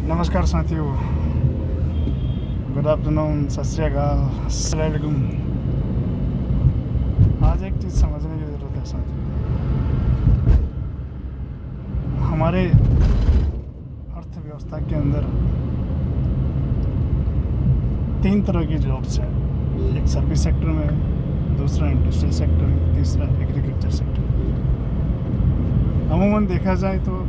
नमस्कार साथियों, good afternoon, सत श्री अकाल, अस्सलाम वालेकुम। आज एक चीज़ समझने की ज़रूरत है साथियों, हमारे अर्थव्यवस्था के अंदर 3 तरह की जॉब्स हैं। एक सर्विस सेक्टर में है, दूसरा इंडस्ट्रियल सेक्टर में, तीसरा एग्रीकल्चर सेक्टर। अमूमन देखा जाए तो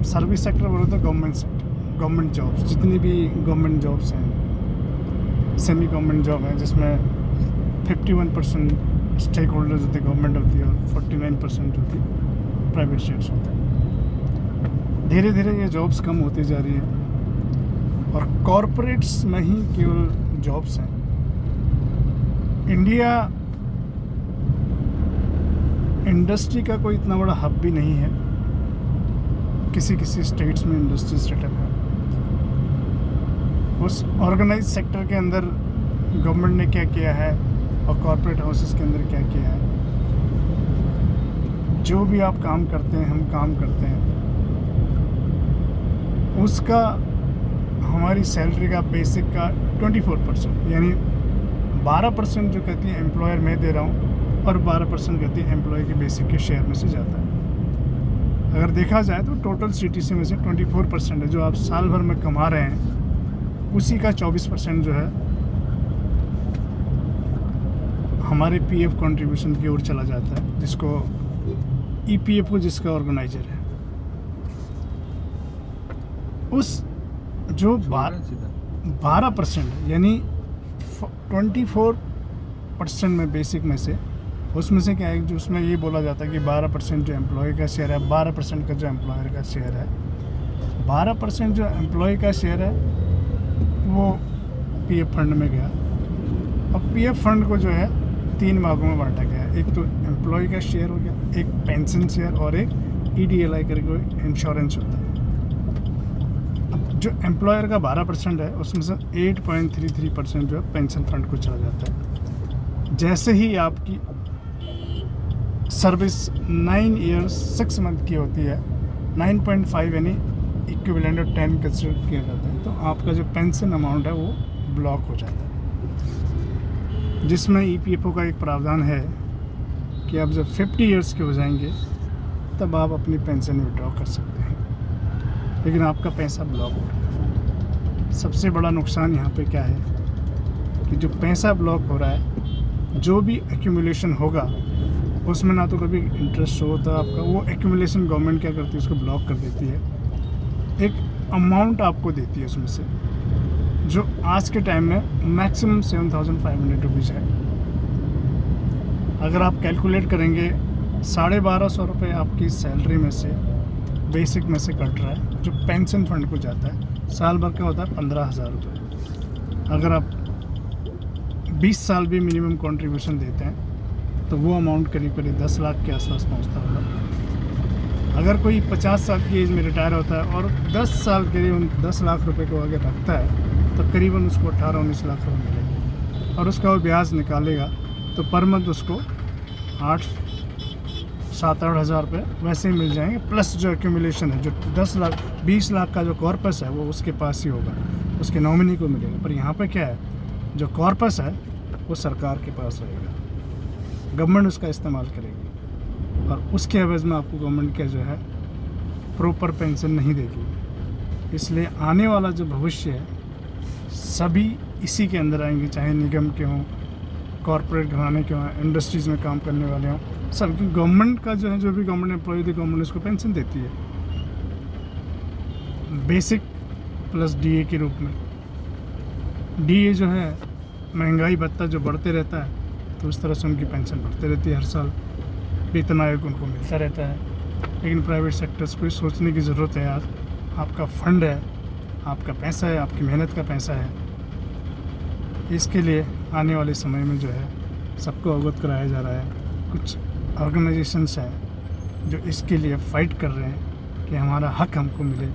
सर्विस सेक्टर बोले तो गवर्नमेंट सेक्टर, गवर्नमेंट जॉब्स, जितनी भी गवर्नमेंट जॉब्स हैं, सेमी गवर्नमेंट जॉब है जिसमें 51% स्टेक होल्डर्स होते गवर्नमेंट होती है और 49% जो होती प्राइवेट शेयर्स होते हैं। धीरे धीरे ये जॉब्स कम होती जा रही हैं और कॉरपोरेट्स में ही केवल जॉब्स हैं। इंडिया इंडस्ट्री का कोई इतना बड़ा हब भी नहीं है। किसी स्टेट्स में इंडस्ट्री सेटअप है। उस ऑर्गेनाइज सेक्टर के अंदर गवर्नमेंट ने क्या किया है और कॉर्पोरेट हाउसेस के अंदर क्या किया है, जो भी आप काम करते हैं, हम काम करते हैं, उसका हमारी सैलरी का बेसिक का 24% यानी 12% जो कहती है एम्प्लॉयर मैं दे रहा हूँ और 12% कहती है एम्प्लॉय के बेसिक के शेयर में से जाता है। अगर देखा जाए तो टोटल सीटीसी में से 24% है जो आप साल भर में कमा रहे हैं, उसी का 24% जो है हमारे पीएफ कंट्रीब्यूशन की ओर चला जाता है, जिसको ईपीएफओ जिसका ऑर्गेनाइजर है। उस जो 12% यानी 24% में बेसिक में से, उसमें से क्या है जो उसमें ये बोला जाता है कि 12% जो एम्प्लॉय का शेयर है, 12% का जो एम्प्लॉयर का शेयर है, 12% जो एम्प्लॉय का शेयर है वो पीएफ फंड में गया। और पीएफ फंड को जो है 3 भागों में बांटा गया। एक तो एम्प्लॉय का शेयर हो गया, एक पेंशन शेयर और एक ईडीएलआई करके इंश्योरेंस होता है। अब जो एम्प्लॉयर का 12% है उसमें से 8.33% जो है पेंशन फंड को चला जाता है। जैसे ही आपकी सर्विस 9 ईयर्स 6 मंथ की होती है, 9.5 यानी इक्विवेलेंट ऑफ 10 कंसिडर किया जाता है, तो आपका जो पेंशन अमाउंट है वो ब्लॉक हो जाता है। जिसमें ईपीएफओ का एक प्रावधान है कि आप जब 50 ईयर्स के हो जाएंगे तब आप अपनी पेंशन विड्रॉ कर सकते हैं, लेकिन आपका पैसा ब्लॉक हो रहा है। सबसे बड़ा नुकसान यहाँ पे क्या है कि जो पैसा ब्लॉक हो रहा है, जो भी एक्यूमुलेशन होगा उसमें ना तो कभी इंटरेस्ट शो होता है आपका, वो एक्यूमुलेशन गवर्नमेंट क्या करती है उसको ब्लॉक कर देती है। एक अमाउंट आपको देती है उसमें से, जो आज के टाइम में मैक्सिमम 7,500 रुपीज़ है। अगर आप कैलकुलेट करेंगे 1,250 रुपये आपकी सैलरी में से बेसिक में से कट रहा है, जो पेंशन फंड को जाता है। साल भर का होता है 15,000 रुपये। अगर आप 20 साल भी मिनिमम कंट्रीब्यूशन देते हैं तो वो अमाउंट करीब 10 लाख के आसपास पहुंचता होगा। अगर कोई 50 साल की एज में रिटायर होता है और 10 साल के लिए 10 लाख रुपए को आगे रखता है तो करीबन उसको 18-19 लाख रुपये मिलेंगे। और उसका वो ब्याज निकालेगा तो पर मंथ उसको 7-8 हज़ार रुपये वैसे ही मिल जाएंगे, प्लस जो एक्यूमुलेशन है, जो 20 लाख का जो कॉर्पस है वो उसके पास ही होगा, उसके नॉमिनी को मिलेगा। पर यहाँ पे क्या है, जो कॉर्पस है वो सरकार के पास रहेगा, गवर्नमेंट उसका इस्तेमाल करेगी और उसके एवज में आपको गवर्नमेंट का जो है प्रॉपर पेंशन नहीं देगी। इसलिए आने वाला जो भविष्य है सभी इसी के अंदर आएंगे, चाहे निगम के हों, कॉरपोरेट घराने के हों, इंडस्ट्रीज़ में काम करने वाले हों, सब गवर्नमेंट का जो है, जो भी गवर्नमेंट एम्प्लॉय थी गवर्नमेंट उसको पेंशन देती है बेसिक प्लस डीए के रूप में। डीए जो है महंगाई भत्ता जो बढ़ते रहता है तो उस तरह से उनकी पेंशन बढ़ती रहती है, हर साल वेतन आयोग उनको मिलता रहता है। लेकिन प्राइवेट सेक्टर्स को सोचने की ज़रूरत है यार, आपका फंड है, आपका पैसा है, आपकी मेहनत का पैसा है। इसके लिए आने वाले समय में जो है सबको अवगत कराया जा रहा है। कुछ ऑर्गेनाइजेशंस हैं जो इसके लिए फ़ाइट कर रहे हैं कि हमारा हक हमको मिले।